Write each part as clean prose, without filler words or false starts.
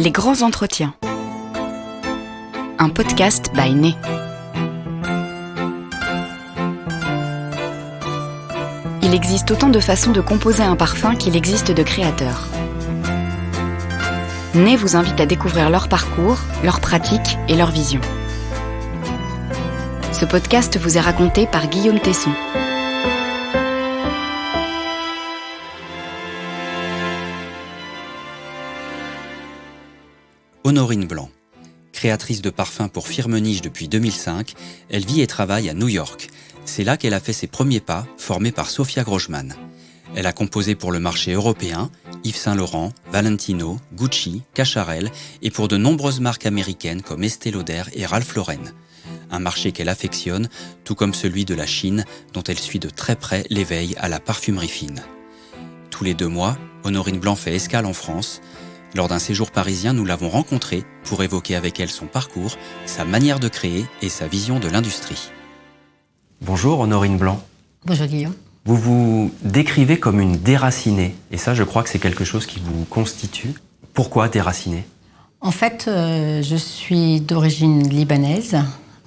Les grands entretiens. Un podcast by Né. Il existe autant de façons de composer un parfum qu'il existe de créateurs. Né vous invite à découvrir leur parcours, leurs pratiques et leurs visions. Ce podcast vous est raconté par Guillaume Tesson. Honorine Blanc. Créatrice de parfums pour Firmenich depuis 2005, elle vit et travaille à New York. C'est là qu'elle a fait ses premiers pas, formée par Sofia Grossman. Elle a composé pour le marché européen, Yves Saint Laurent, Valentino, Gucci, Cacharel et pour de nombreuses marques américaines comme Estée Lauder et Ralph Lauren. Un marché qu'elle affectionne, tout comme celui de la Chine, dont elle suit de très près l'éveil à la parfumerie fine. Tous les 2 mois, Honorine Blanc fait escale en France. Lors d'un séjour parisien, nous l'avons rencontrée pour évoquer avec elle son parcours, sa manière de créer et sa vision de l'industrie. Bonjour Honorine Blanc. Bonjour Guillaume. Vous vous décrivez comme une déracinée, et ça je crois que c'est quelque chose qui vous constitue. Pourquoi déracinée ? En fait, je suis d'origine libanaise.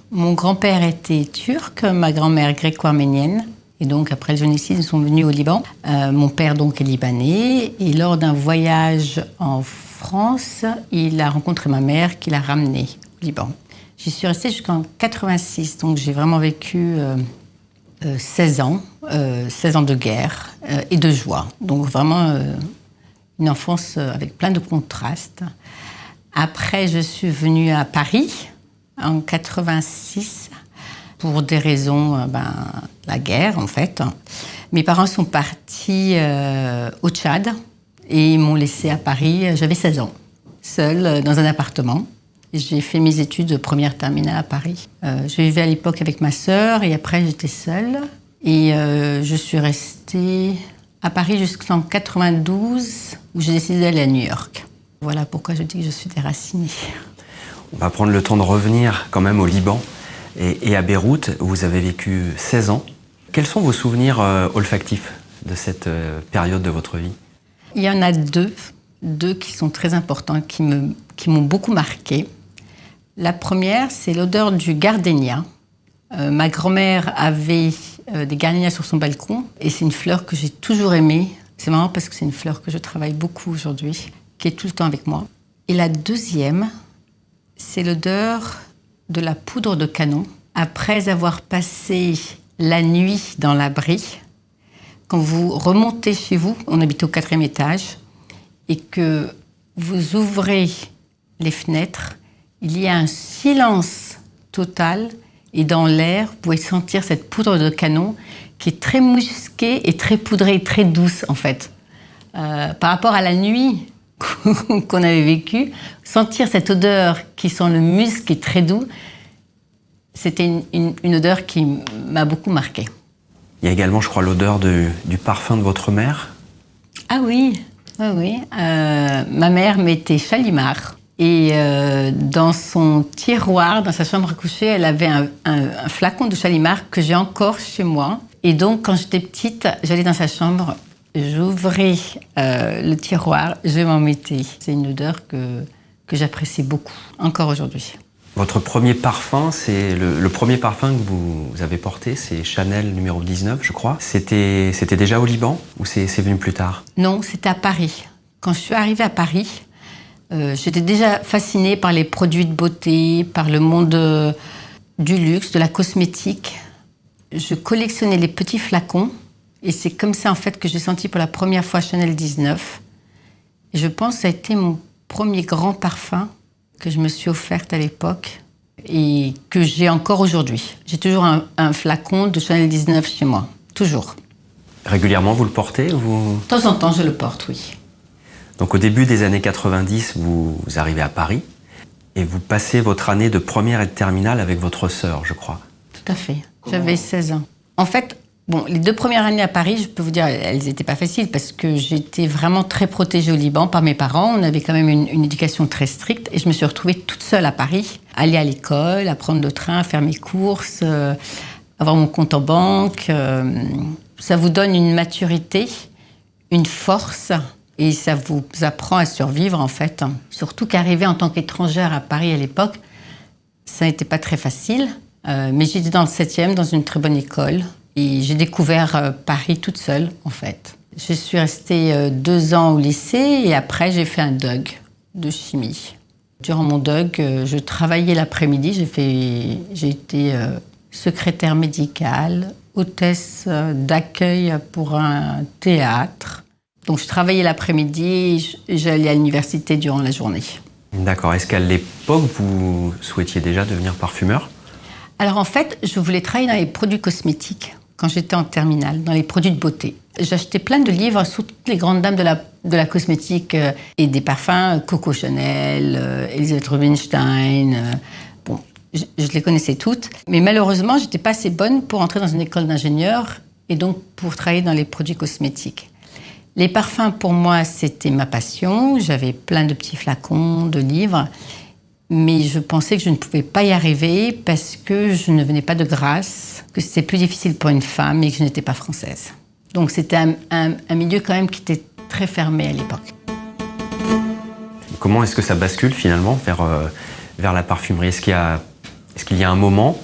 Mon grand-père était turc, ma grand-mère gréco-arménienne. Et donc, après le génocide, ils sont venus au Liban. Mon père, donc, est libanais. Et lors d'un voyage en France, il a rencontré ma mère qui l'a ramené au Liban. J'y suis restée jusqu'en 86. Donc, j'ai vraiment vécu 16 ans. 16 ans de guerre et de joie. Donc, vraiment une enfance avec plein de contrastes. Après, je suis venue à Paris en 86. Pour des raisons, la guerre en fait. Mes parents sont partis au Tchad et ils m'ont laissée à Paris. J'avais 16 ans, seule dans un appartement. J'ai fait mes études de première terminale à Paris. Je vivais à l'époque avec ma sœur et après j'étais seule. Et je suis restée à Paris jusqu'en 92 où j'ai décidé d'aller à New York. Voilà pourquoi je dis que je suis déracinée. On va prendre le temps de revenir quand même au Liban. Et à Beyrouth, où vous avez vécu 16 ans. Quels sont vos souvenirs olfactifs de cette période de votre vie ? Il y en a deux qui sont très importants, qui m'ont beaucoup marqué. La première, c'est l'odeur du gardénia. Ma grand-mère avait des gardénias sur son balcon, et c'est une fleur que j'ai toujours aimée. C'est marrant parce que c'est une fleur que je travaille beaucoup aujourd'hui, qui est tout le temps avec moi. Et la deuxième, c'est l'odeur de la poudre de canon. Après avoir passé la nuit dans l'abri, quand vous remontez chez vous, on habite au 4e étage, et que vous ouvrez les fenêtres, il y a un silence total, et dans l'air, vous pouvez sentir cette poudre de canon qui est très musquée et très poudrée, très douce en fait. Par rapport à la nuit qu'on avait vécu, sentir cette odeur qui sent le musc et très doux, c'était une odeur qui m'a beaucoup marquée. Il y a également, je crois, l'odeur du parfum de votre mère. Ah oui. Ma mère mettait Chalimard et dans son tiroir, dans sa chambre à coucher, elle avait un flacon de Chalimard que j'ai encore chez moi. Et donc, quand j'étais petite, j'allais dans sa chambre, j'ouvrais le tiroir, je m'en mettais. C'est une odeur que j'apprécie beaucoup, encore aujourd'hui. Votre premier parfum, c'est le premier parfum que vous avez porté, c'est Chanel numéro 19, je crois. C'était déjà au Liban ou c'est venu plus tard ? Non, c'était à Paris. Quand je suis arrivée à Paris, j'étais déjà fascinée par les produits de beauté, par le monde du luxe, de la cosmétique. Je collectionnais les petits flacons. Et c'est comme ça, en fait, que j'ai senti pour la première fois Chanel 19. Et je pense que ça a été mon premier grand parfum que je me suis offerte à l'époque et que j'ai encore aujourd'hui. J'ai toujours un flacon de Chanel 19 chez moi, toujours. Régulièrement, vous le portez ou... De temps en temps, je le porte, oui. Donc au début des années 90, vous arrivez à Paris et vous passez votre année de première et de terminale avec votre sœur, je crois. Tout à fait. J'avais 16 ans. En fait... Bon, les 2 premières années à Paris, je peux vous dire, elles n'étaient pas faciles parce que j'étais vraiment très protégée au Liban par mes parents. On avait quand même une éducation très stricte et je me suis retrouvée toute seule à Paris, aller à l'école, à prendre le train, à faire mes courses, avoir mon compte en banque. Ça vous donne une maturité, une force Et ça vous apprend à survivre, en fait. Surtout qu'arriver en tant qu'étrangère à Paris à l'époque, ça n'était pas très facile. Mais j'étais dans le 7e, dans une très bonne école. Et j'ai découvert Paris toute seule, en fait. Je suis restée 2 ans au lycée et après, j'ai fait un DUG de chimie. Durant mon DUG, je travaillais l'après-midi. J'ai été secrétaire médicale, hôtesse d'accueil pour un théâtre. Donc, je travaillais l'après-midi et j'allais à l'université durant la journée. D'accord. Est-ce qu'à l'époque, vous souhaitiez déjà devenir parfumeur ? Alors, en fait, je voulais travailler dans les produits cosmétiques quand j'étais en terminale, dans les produits de beauté. J'achetais plein de livres sur toutes les grandes dames de la cosmétique et des parfums, Coco Chanel, Elisabeth Rubinstein. Bon, je les connaissais toutes. Mais malheureusement, je n'étais pas assez bonne pour entrer dans une école d'ingénieur et donc pour travailler dans les produits cosmétiques. Les parfums, pour moi, c'était ma passion. J'avais plein de petits flacons, de livres. Mais je pensais que je ne pouvais pas y arriver parce que je ne venais pas de Grasse, que c'était plus difficile pour une femme et que je n'étais pas française. Donc c'était un milieu quand même qui était très fermé à l'époque. Comment est-ce que ça bascule finalement vers la parfumerie ? Est-ce qu'il y a un moment ?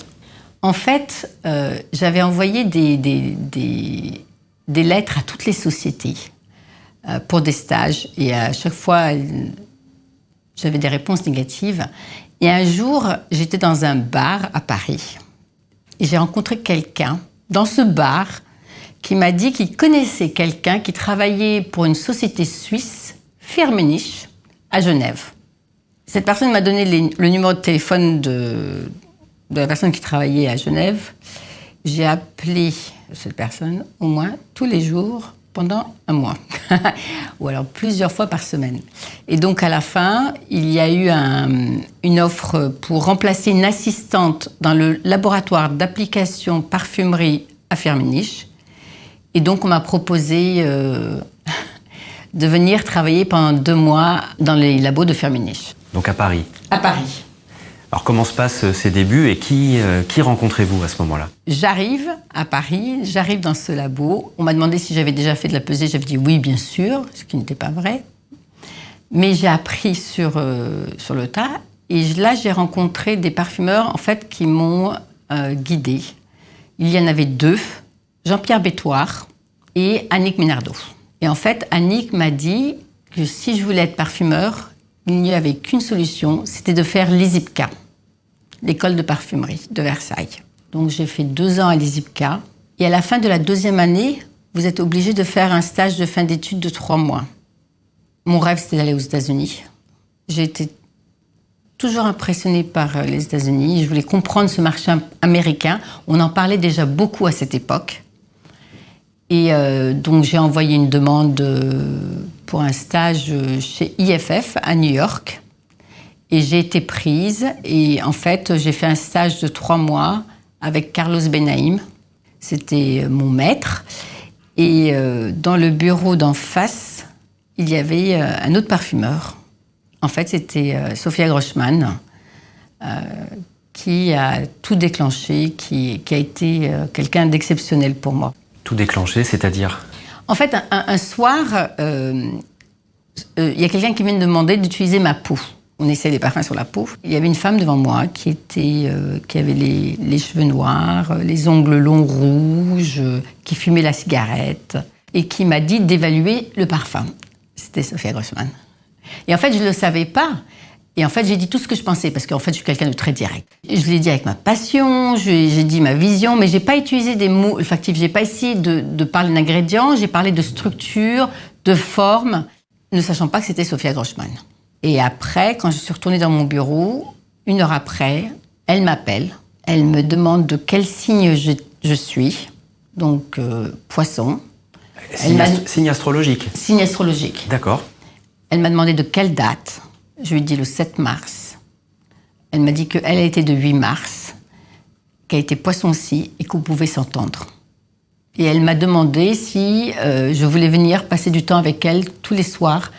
En fait, j'avais envoyé des lettres à toutes les sociétés pour des stages. Et à chaque fois, j'avais des réponses négatives. Et un jour, j'étais dans un bar à Paris. Et j'ai rencontré quelqu'un dans ce bar qui m'a dit qu'il connaissait quelqu'un qui travaillait pour une société suisse, Firmenich, à Genève. Cette personne m'a donné le numéro de téléphone de la personne qui travaillait à Genève. J'ai appelé cette personne au moins tous les jours pendant un mois, ou alors plusieurs fois par semaine. Et donc à la fin, il y a eu une offre pour remplacer une assistante dans le laboratoire d'application parfumerie à Firmenich. Et donc on m'a proposé de venir travailler pendant 2 mois dans les labos de Firmenich. Donc à Paris ? À Paris. Alors comment se passent ces débuts et qui rencontrez-vous à ce moment-là ? J'arrive à Paris, j'arrive dans ce labo. On m'a demandé si j'avais déjà fait de la pesée. J'avais dit oui, bien sûr, ce qui n'était pas vrai. Mais j'ai appris sur le tas. Et là, j'ai rencontré des parfumeurs en fait, qui m'ont guidée. Il y en avait 2, Jean-Pierre Bétoir et Annick Ménardeau. Et en fait, Annick m'a dit que si je voulais être parfumeur, il n'y avait qu'une solution, c'était de faire l'ISIPCA, l'école de parfumerie de Versailles. Donc j'ai fait 2 ans à l'ISIPCA. Et à la fin de la 2e année, vous êtes obligé de faire un stage de fin d'études de 3 mois. Mon rêve, c'était d'aller aux États-Unis. J'ai été toujours impressionnée par les États-Unis. Je voulais comprendre ce marché américain. On en parlait déjà beaucoup à cette époque. Et donc j'ai envoyé une demande pour un stage chez IFF à New York. Et j'ai été prise. Et en fait, j'ai fait un stage de 3 mois avec Carlos Benaïm. C'était mon maître. Et dans le bureau d'en face, il y avait un autre parfumeur. En fait, c'était Sophia Grossman qui a tout déclenché, qui a été quelqu'un d'exceptionnel pour moi. Tout déclenché, c'est-à-dire ? En fait, un soir, il y a quelqu'un qui vient me demander d'utiliser ma peau. On essaie des parfums sur la peau. Il y avait une femme devant moi qui avait les cheveux noirs, les ongles longs rouges, qui fumait la cigarette et qui m'a dit d'évaluer le parfum. C'était Sophia Grossman. Et en fait, je ne le savais pas. Et en fait, j'ai dit tout ce que je pensais, parce qu'en fait, je suis quelqu'un de très direct. Je l'ai dit avec ma passion, j'ai dit ma vision, mais je n'ai pas utilisé des mots olfactifs. Je n'ai pas essayé de parler d'ingrédients, j'ai parlé de structure, de forme, ne sachant pas que c'était Sophia Grossman. Et après, quand je suis retournée dans mon bureau, 1 heure après, elle m'appelle. Elle me demande de quel signe je suis. Donc, poisson. Signe astrologique. Signe astrologique. D'accord. Elle m'a demandé de quelle date. Je lui ai dit le 7 mars. Elle m'a dit qu'elle était de 8 mars, qu'elle était poisson aussi et qu'on pouvait s'entendre. Et elle m'a demandé si je voulais venir passer du temps avec elle tous les soirs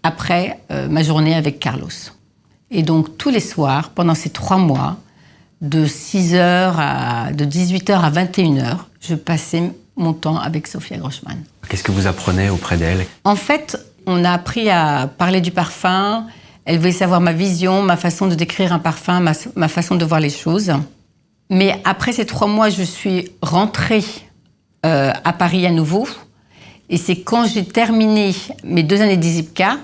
après ma journée avec Carlos. Et donc tous les soirs, pendant ces 3 mois, de 18h à 21h, je passais mon temps avec Sophia Grossman. Qu'est-ce que vous apprenez auprès d'elle ? En fait, On a appris à parler du parfum. Elle voulait savoir ma vision, ma façon de décrire un parfum, ma façon de voir les choses. Mais après ces 3 mois, je suis rentrée à Paris à nouveau. Et c'est quand j'ai terminé mes 2 années d'ISIPCA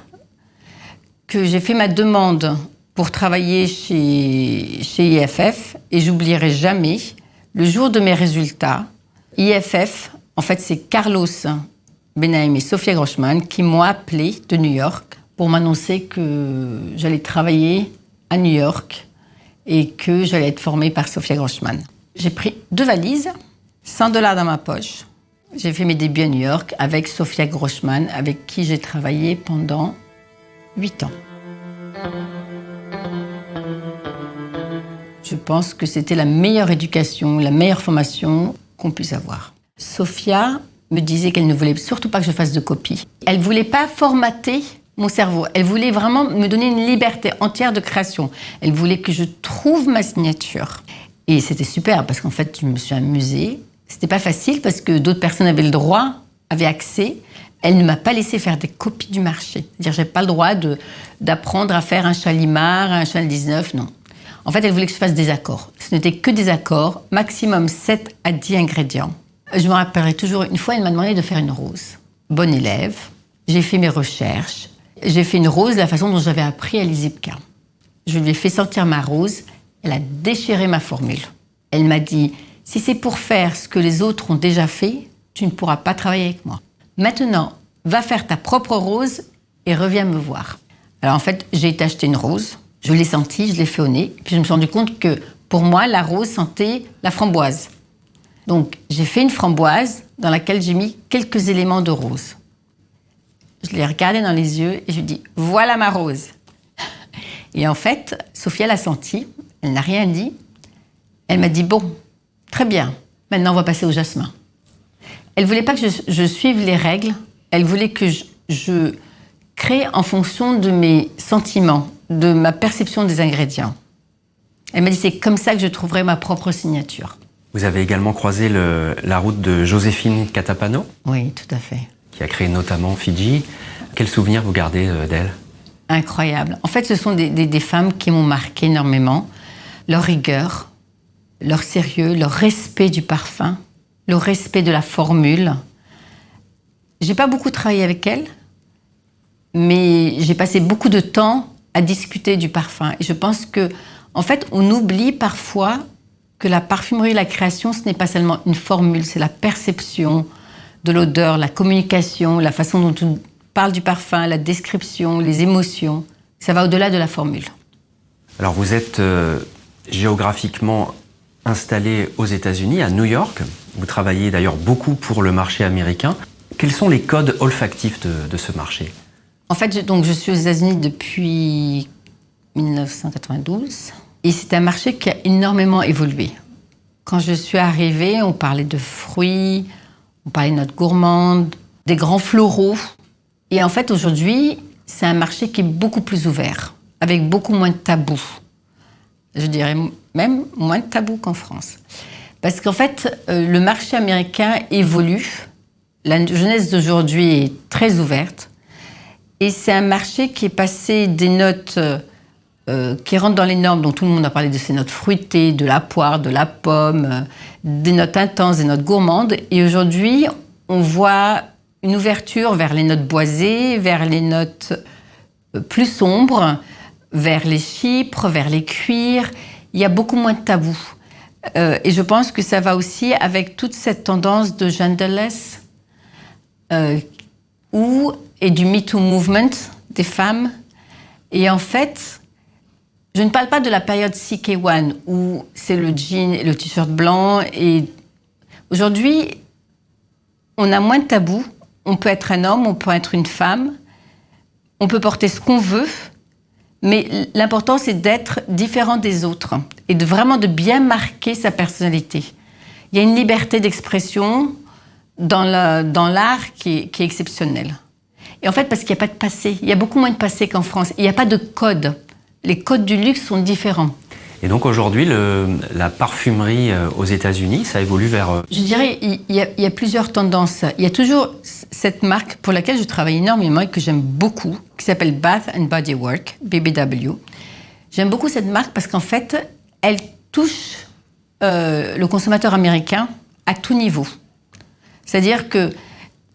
que j'ai fait ma demande pour travailler chez IFF. Et j'oublierai jamais, le jour de mes résultats, IFF, en fait c'est Carlos Benaim et Sofia Grossman qui m'ont appelé de New York pour m'annoncer que j'allais travailler à New York et que j'allais être formée par Sofia Grossman. J'ai pris 2 valises, $100 dans ma poche. J'ai fait mes débuts à New York avec Sofia Grossman, avec qui j'ai travaillé pendant 8 ans. Je pense que c'était la meilleure éducation, la meilleure formation qu'on puisse avoir. Sofia me disait qu'elle ne voulait surtout pas que je fasse de copies. Elle ne voulait pas formater mon cerveau. Elle voulait vraiment me donner une liberté entière de création. Elle voulait que je trouve ma signature. Et c'était super parce qu'en fait, je me suis amusée. C'était pas facile parce que d'autres personnes avaient le droit, avaient accès. Elle ne m'a pas laissé faire des copies du marché. C'est-à-dire, j'avais pas le droit d'apprendre à faire un Chalimard, un Chanel 19, non. En fait, elle voulait que je fasse des accords. Ce n'était que des accords, maximum 7 à 10 ingrédients. Je me rappellerai toujours, une fois, elle m'a demandé de faire une rose. Bonne élève, j'ai fait mes recherches. J'ai fait une rose de la façon dont j'avais appris à l'ISIPCA. Je lui ai fait sortir ma rose, elle a déchiré ma formule. Elle m'a dit, si c'est pour faire ce que les autres ont déjà fait, tu ne pourras pas travailler avec moi. Maintenant, va faire ta propre rose et reviens me voir. Alors en fait, j'ai été acheter une rose, je l'ai sentie, je l'ai fait au nez, puis je me suis rendu compte que pour moi, la rose sentait la framboise. Donc j'ai fait une framboise dans laquelle j'ai mis quelques éléments de rose. Je l'ai regardée dans les yeux et je lui ai dit, voilà ma rose. Et en fait, Sofia l'a sentie, elle n'a rien dit. Elle m'a dit, bon, très bien, maintenant on va passer au jasmin. Elle ne voulait pas que je suive les règles, elle voulait que je crée en fonction de mes sentiments, de ma perception des ingrédients. Elle m'a dit, c'est comme ça que je trouverai ma propre signature. Vous avez également croisé la route de Joséphine Catapano, Oui, tout à fait. qui a créé notamment Fidji. Quels souvenirs vous gardez d'elle? Incroyable. En fait, ce sont des femmes qui m'ont marqué énormément. Leur rigueur, leur sérieux, leur respect du parfum, le respect de la formule. J'ai pas beaucoup travaillé avec elles, mais j'ai passé beaucoup de temps à discuter du parfum. Et je pense que, en fait, on oublie parfois que la parfumerie, la création, ce n'est pas seulement une formule, c'est la perception de l'odeur, la communication, la façon dont on parle du parfum, la description, les émotions. Ça va au-delà de la formule. Alors vous êtes géographiquement installé aux États-Unis, à New York. Vous travaillez d'ailleurs beaucoup pour le marché américain. Quels sont les codes olfactifs de ce marché? En fait, je suis aux États-Unis depuis 1992 et c'est un marché qui a énormément évolué. Quand je suis arrivée, on parlait de fruits, on parlait de notes gourmandes, des grands floraux. Et en fait, aujourd'hui, c'est un marché qui est beaucoup plus ouvert, avec beaucoup moins de tabous. Je dirais même moins de tabous qu'en France. Parce qu'en fait, le marché américain évolue. La jeunesse d'aujourd'hui est très ouverte. Et c'est un marché qui est passé des notes qui rentrent dans les normes, dont tout le monde a parlé de ces notes fruitées, de la poire, de la pomme, des notes intenses, des notes gourmandes. Et aujourd'hui, on voit une ouverture vers les notes boisées, vers les notes plus sombres, vers les chypres, vers les cuirs. Il y a beaucoup moins de tabous. Et je pense que ça va aussi avec toute cette tendance de genderless et du Me Too movement des femmes. Et en fait, je ne parle pas de la période CK1 où c'est le jean et le t-shirt blanc. Et aujourd'hui, on a moins de tabous. On peut être un homme, on peut être une femme. On peut porter ce qu'on veut. Mais l'important, c'est d'être différent des autres et vraiment de bien marquer sa personnalité. Il y a une liberté d'expression dans l'art qui est exceptionnelle. Et en fait, parce qu'il n'y a pas de passé. Il y a beaucoup moins de passé qu'en France. Il n'y a pas de code. Les codes du luxe sont différents. Et donc aujourd'hui, la parfumerie aux États-Unis, ça évolue vers... Je dirais, il y a plusieurs tendances. Il y a toujours cette marque pour laquelle je travaille énormément et que j'aime beaucoup, qui s'appelle Bath & Body Works, BBW. J'aime beaucoup cette marque parce qu'en fait, elle touche le consommateur américain à tout niveau. C'est-à-dire que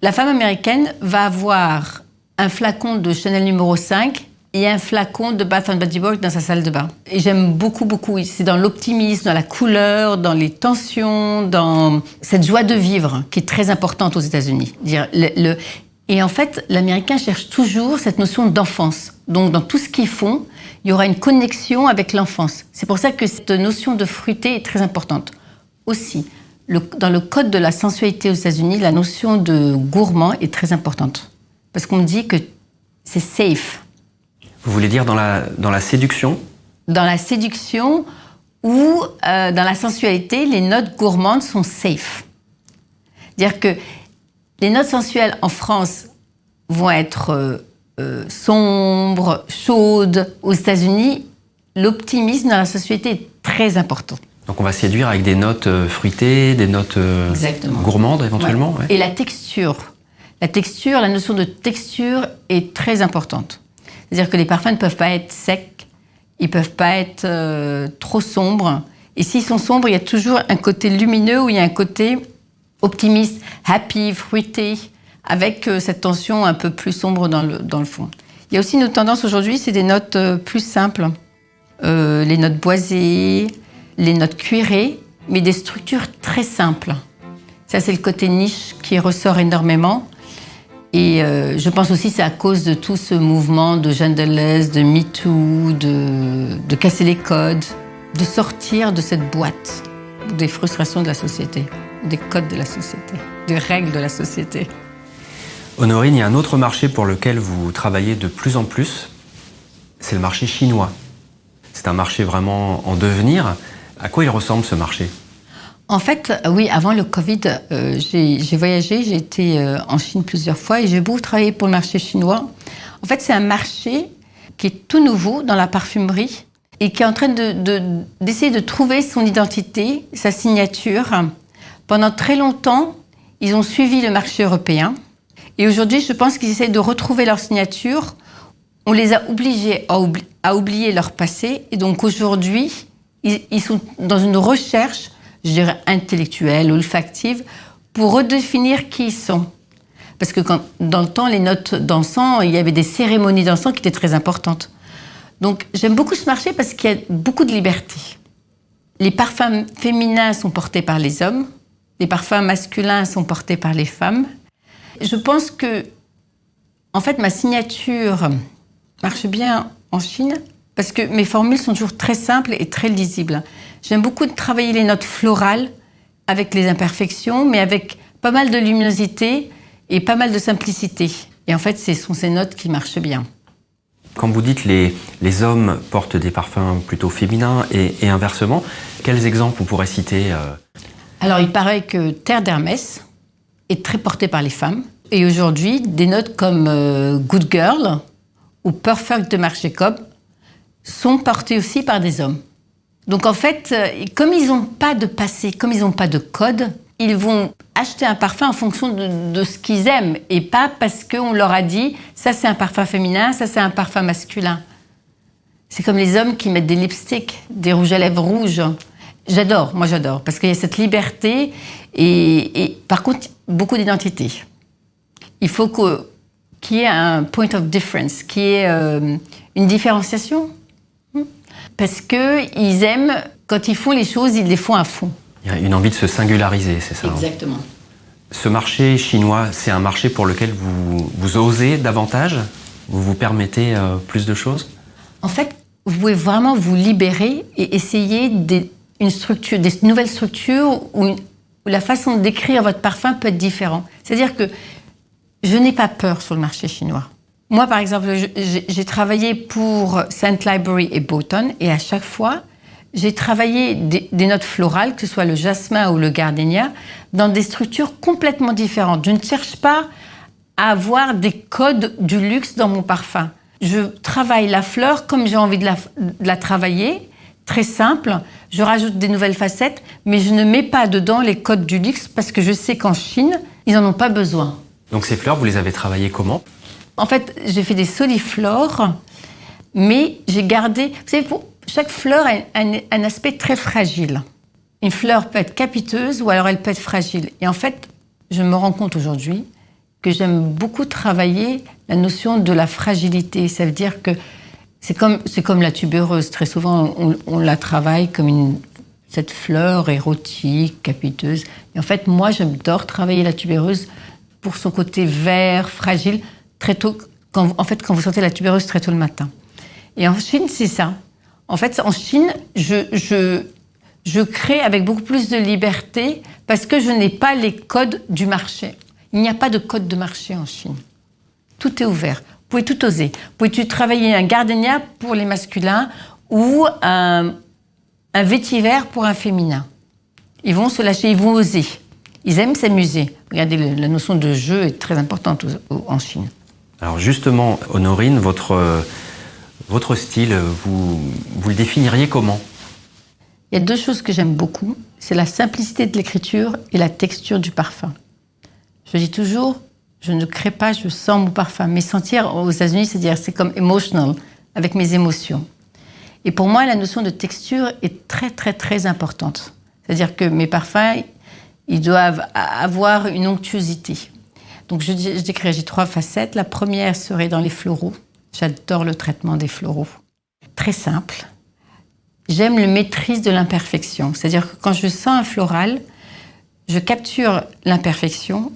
la femme américaine va avoir un flacon de Chanel numéro 5 et un flacon de Bath & Body Works dans sa salle de bain. Et j'aime beaucoup, beaucoup. C'est dans l'optimisme, dans la couleur, dans les tensions, dans cette joie de vivre qui est très importante aux États-Unis. Et en fait, l'Américain cherche toujours cette notion d'enfance. Donc, dans tout ce qu'ils font, il y aura une connexion avec l'enfance. C'est pour ça que cette notion de fruité est très importante. Aussi, dans le code de la sensualité aux États-Unis, la notion de gourmand est très importante. Parce qu'on me dit que c'est safe. Vous voulez dire dans la séduction ? Dans la séduction ou dans la sensualité, les notes gourmandes sont safe. C'est-à-dire que les notes sensuelles en France vont être sombres, chaudes. Aux États-Unis, l'optimisme dans la sensualité est très important. Donc on va séduire avec des notes fruitées, des notes gourmandes éventuellement. Ouais. Ouais. Et la texture, la notion de texture est très importante. C'est-à-dire que les parfums ne peuvent pas être secs, ils ne peuvent pas être trop sombres. Et s'ils sont sombres, il y a toujours un côté lumineux ou il y a un côté optimiste, happy, fruité, avec cette tension un peu plus sombre dans le fond. Il y a aussi une autre tendance aujourd'hui, c'est des notes plus simples. Les notes boisées, les notes cuirées, mais des structures très simples. Ça, c'est le côté niche qui ressort énormément. Et je pense aussi que c'est à cause de tout ce mouvement de genderless, de MeToo, de casser les codes, de sortir de cette boîte des frustrations de la société, des codes de la société, des règles de la société. Honorine, il y a un autre marché pour lequel vous travaillez de plus en plus, c'est le marché chinois. C'est un marché vraiment en devenir. À quoi il ressemble ce marché ? En fait, oui, avant le Covid, j'ai voyagé, j'ai été en Chine plusieurs fois et j'ai beaucoup travaillé pour le marché chinois. En fait, c'est un marché qui est tout nouveau dans la parfumerie et qui est en train d'essayer de trouver son identité, sa signature. Pendant très longtemps, ils ont suivi le marché européen et aujourd'hui, je pense qu'ils essaient de retrouver leur signature. On les a obligés à oublier leur passé et donc aujourd'hui, ils sont dans une recherche, je dirais, intellectuelle, olfactive, pour redéfinir qui ils sont. Parce que dans le temps, les notes d'encens, il y avait des cérémonies d'encens qui étaient très importantes. Donc, j'aime beaucoup ce marché parce qu'il y a beaucoup de liberté. Les parfums féminins sont portés par les hommes, les parfums masculins sont portés par les femmes. Je pense que, en fait, ma signature marche bien en Chine parce que mes formules sont toujours très simples et très lisibles. J'aime beaucoup travailler les notes florales avec les imperfections, mais avec pas mal de luminosité et pas mal de simplicité. Et en fait, ce sont ces notes qui marchent bien. Quand vous dites les hommes portent des parfums plutôt féminins et inversement, quels exemples on pourrait citer Alors, il paraît que Terre d'Hermès est très portée par les femmes. Et aujourd'hui, des notes comme Good Girl ou Perfect de Marc Jacobs sont portées aussi par des hommes. Donc en fait, comme ils n'ont pas de passé, comme ils n'ont pas de code, ils vont acheter un parfum en fonction de ce qu'ils aiment et pas parce qu'on leur a dit ça c'est un parfum féminin, ça c'est un parfum masculin. C'est comme les hommes qui mettent des lipsticks, des rouges à lèvres rouges. J'adore, moi j'adore, parce qu'il y a cette liberté et par contre beaucoup d'identité. Il faut qu'il y ait un point of difference, qu'il y ait une différenciation. Parce qu'ils aiment, quand ils font les choses, ils les font à fond. Il y a une envie de se singulariser, c'est ça ? Exactement. Ce marché chinois, c'est un marché pour lequel vous osez davantage ? Vous vous permettez plus de choses ? En fait, vous pouvez vraiment vous libérer et essayer des nouvelles structures où la façon de décrire votre parfum peut être différente. C'est-à-dire que je n'ai pas peur sur le marché chinois. Moi, par exemple, j'ai travaillé pour Scent Library et Bowton et à chaque fois, j'ai travaillé des notes florales, que ce soit le jasmin ou le gardénia, dans des structures complètement différentes. Je ne cherche pas à avoir des codes du luxe dans mon parfum. Je travaille la fleur comme j'ai envie de la travailler, très simple. Je rajoute des nouvelles facettes, mais je ne mets pas dedans les codes du luxe parce que je sais qu'en Chine, ils n'en ont pas besoin. Donc ces fleurs, vous les avez travaillées comment? En fait, j'ai fait des soliflores, mais j'ai gardé... Vous savez, chaque fleur a un aspect très fragile. Une fleur peut être capiteuse ou alors elle peut être fragile. Et en fait, je me rends compte aujourd'hui que j'aime beaucoup travailler la notion de la fragilité. Ça veut dire que c'est comme la tubéreuse. Très souvent, on la travaille comme cette fleur érotique, capiteuse. Et en fait, moi, j'adore travailler la tubéreuse pour son côté vert, fragile, très tôt, quand vous sortez la tubéreuse très tôt le matin. Et en Chine, c'est ça. En fait, en Chine, je crée avec beaucoup plus de liberté parce que je n'ai pas les codes du marché. Il n'y a pas de code de marché en Chine. Tout est ouvert. Vous pouvez tout oser. Vous pouvez travailler un gardenia pour les masculins ou un vétiver pour un féminin. Ils vont se lâcher, ils vont oser. Ils aiment s'amuser. Regardez, la notion de jeu est très importante en Chine. Alors justement, Honorine, votre style, vous le définiriez comment? Il y a deux choses que j'aime beaucoup. C'est la simplicité de l'écriture et la texture du parfum. Je dis toujours, je ne crée pas, je sens mon parfum. Mais sentir aux États-Unis, c'est comme emotional, avec mes émotions. Et pour moi, la notion de texture est très, très, très importante. C'est-à-dire que mes parfums, ils doivent avoir une onctuosité. Donc je décrirais, j'ai 3 facettes. La première serait dans les floraux. J'adore le traitement des floraux. Très simple. J'aime le maîtrise de l'imperfection. C'est-à-dire que quand je sens un floral, je capture l'imperfection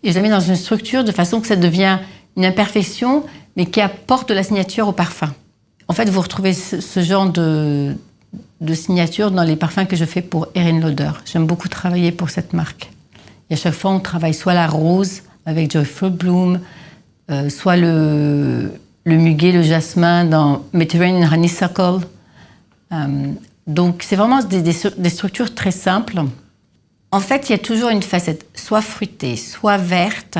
et je la mets dans une structure de façon que ça devient une imperfection, mais qui apporte de la signature au parfum. En fait, vous retrouvez ce genre de signature dans les parfums que je fais pour Erin Lauder. J'aime beaucoup travailler pour cette marque. Et à chaque fois, on travaille soit la rose avec Joyful Bloom, soit le muguet, le jasmin dans Mediterranean Honeysuckle. Donc, c'est vraiment des structures très simples. En fait, il y a toujours une facette, soit fruitée, soit verte.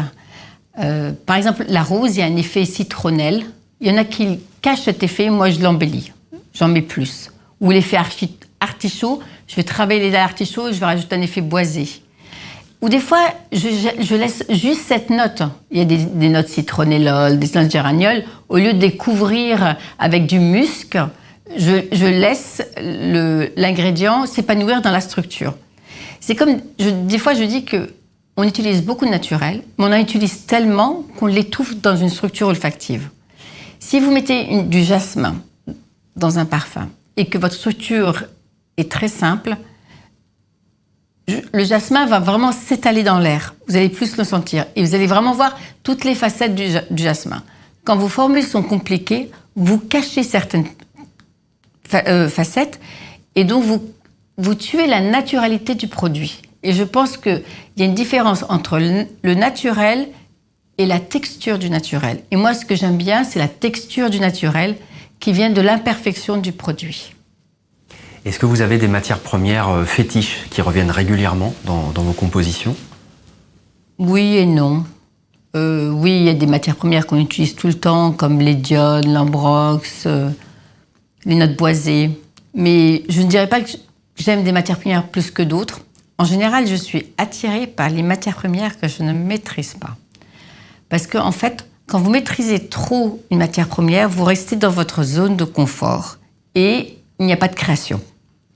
Par exemple, la rose, il y a un effet citronnelle. Il y en a qui cachent cet effet, moi je l'embellis. J'en mets plus. Ou l'effet artichaut, je vais travailler les artichauts et je vais rajouter un effet boisé. Ou des fois, je laisse juste cette note. Il y a des notes citronnellol, des notes géraniol. Au lieu de les couvrir avec du musc, je laisse l'ingrédient s'épanouir dans la structure. C'est comme, des fois je dis qu'on utilise beaucoup de naturel, mais on en utilise tellement qu'on l'étouffe dans une structure olfactive. Si vous mettez du jasmin dans un parfum et que votre structure est très simple, le jasmin va vraiment s'étaler dans l'air. Vous allez plus le sentir et vous allez vraiment voir toutes les facettes du jasmin. Quand vos formules sont compliquées, vous cachez certaines facettes et donc vous tuez la naturalité du produit. Et je pense qu'il y a une différence entre le naturel et la texture du naturel. Et moi, ce que j'aime bien, c'est la texture du naturel qui vient de l'imperfection du produit. Est-ce que vous avez des matières premières fétiches qui reviennent régulièrement dans vos compositions? Oui et non. Oui, il y a des matières premières qu'on utilise tout le temps, comme l'édione, l'ambrox, les notes boisées. Mais je ne dirais pas que j'aime des matières premières plus que d'autres. En général, je suis attirée par les matières premières que je ne maîtrise pas. Parce qu'en fait, quand vous maîtrisez trop une matière première, vous restez dans votre zone de confort et il n'y a pas de création.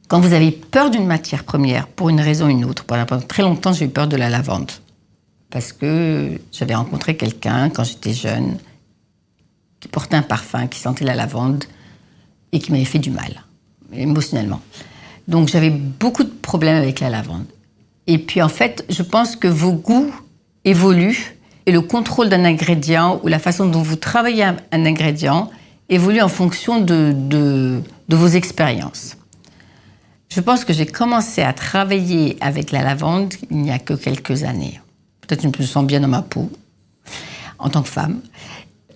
Quand vous avez peur d'une matière première, pour une raison ou une autre, pendant très longtemps, j'ai eu peur de la lavande. Parce que j'avais rencontré quelqu'un, quand j'étais jeune, qui portait un parfum, qui sentait la lavande et qui m'avait fait du mal, émotionnellement. Donc j'avais beaucoup de problèmes avec la lavande. Et puis en fait, je pense que vos goûts évoluent et le contrôle d'un ingrédient ou la façon dont vous travaillez un ingrédient évolue en fonction de vos expériences. Je pense que j'ai commencé à travailler avec la lavande il n'y a que quelques années. Peut-être que je me sens bien dans ma peau, en tant que femme.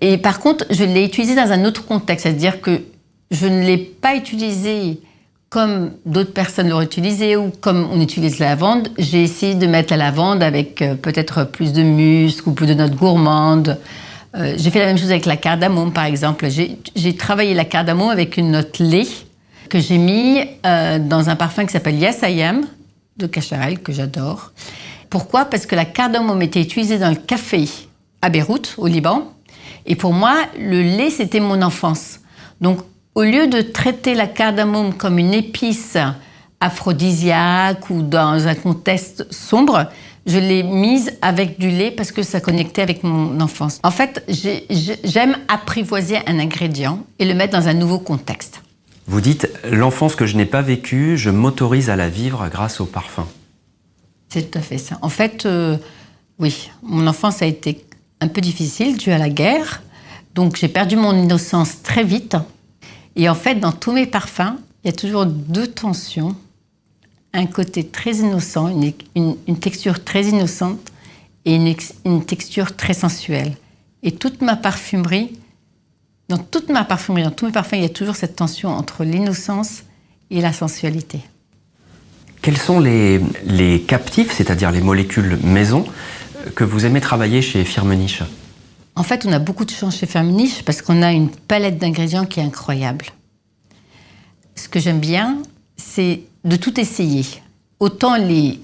Et par contre, je l'ai utilisée dans un autre contexte, c'est-à-dire que je ne l'ai pas utilisée comme d'autres personnes l'auraient utilisée ou comme on utilise la lavande. J'ai essayé de mettre la lavande avec peut-être plus de musc ou plus de notes gourmandes. J'ai fait la même chose avec la cardamome, par exemple. J'ai travaillé la cardamome avec une note lait que j'ai mis dans un parfum qui s'appelle Yes I Am de Cacharel, que j'adore. Pourquoi? Parce que la cardamome était utilisée dans le café à Beyrouth, au Liban. Et pour moi, le lait, c'était mon enfance. Donc, au lieu de traiter la cardamome comme une épice aphrodisiaque ou dans un contexte sombre, je l'ai mise avec du lait parce que ça connectait avec mon enfance. En fait, j'aime apprivoiser un ingrédient et le mettre dans un nouveau contexte. Vous dites « L'enfance que je n'ai pas vécue, je m'autorise à la vivre grâce au parfum ». C'est tout à fait ça. En fait, oui, mon enfance a été un peu difficile due à la guerre. Donc, j'ai perdu mon innocence très vite. Et en fait, dans tous mes parfums, il y a toujours deux tensions. Un côté très innocent, une texture très innocente et une texture très sensuelle. Et toute ma parfumerie, dans tous mes parfums, il y a toujours cette tension entre l'innocence et la sensualité. Quels sont les captifs, c'est-à-dire les molécules maison, que vous aimez travailler chez Firmenich? En fait, on a beaucoup de chance chez Firmenich parce qu'on a une palette d'ingrédients qui est incroyable. Ce que j'aime bien, c'est de tout essayer. Autant les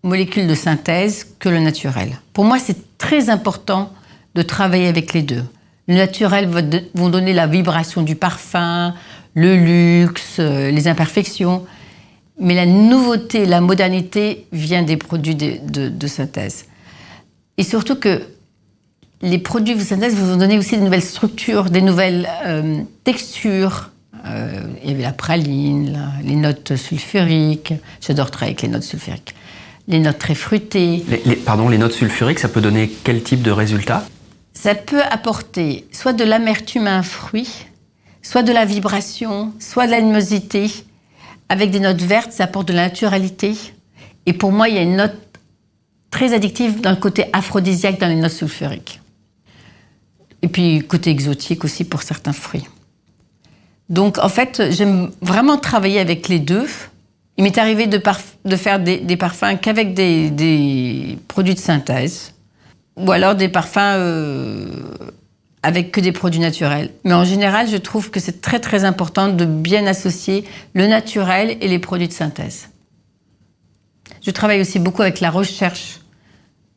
molécules de synthèse que le naturel. Pour moi, c'est très important de travailler avec les deux. Le naturel vont donner la vibration du parfum, le luxe, les imperfections. Mais la nouveauté, la modernité vient des produits de synthèse. Et surtout que les produits de synthèse vous ont donné aussi de nouvelles structures, des nouvelles textures. Il y avait la praline, les notes sulfuriques. J'adore travailler avec les notes sulfuriques. Les notes très fruitées. Les notes sulfuriques, ça peut donner quel type de résultat? Ça peut apporter soit de l'amertume à un fruit, soit de la vibration, soit de l'animosité. Avec des notes vertes, ça apporte de la naturalité. Et pour moi, il y a une note très addictive dans le côté aphrodisiaque dans les notes sulfuriques. Et puis, côté exotique aussi pour certains fruits. Donc, en fait, j'aime vraiment travailler avec les deux. Il m'est arrivé de faire des parfums qu'avec des produits de synthèse. Ou alors des parfums avec que des produits naturels. Mais en général, je trouve que c'est très, très important de bien associer le naturel et les produits de synthèse. Je travaille aussi beaucoup avec la recherche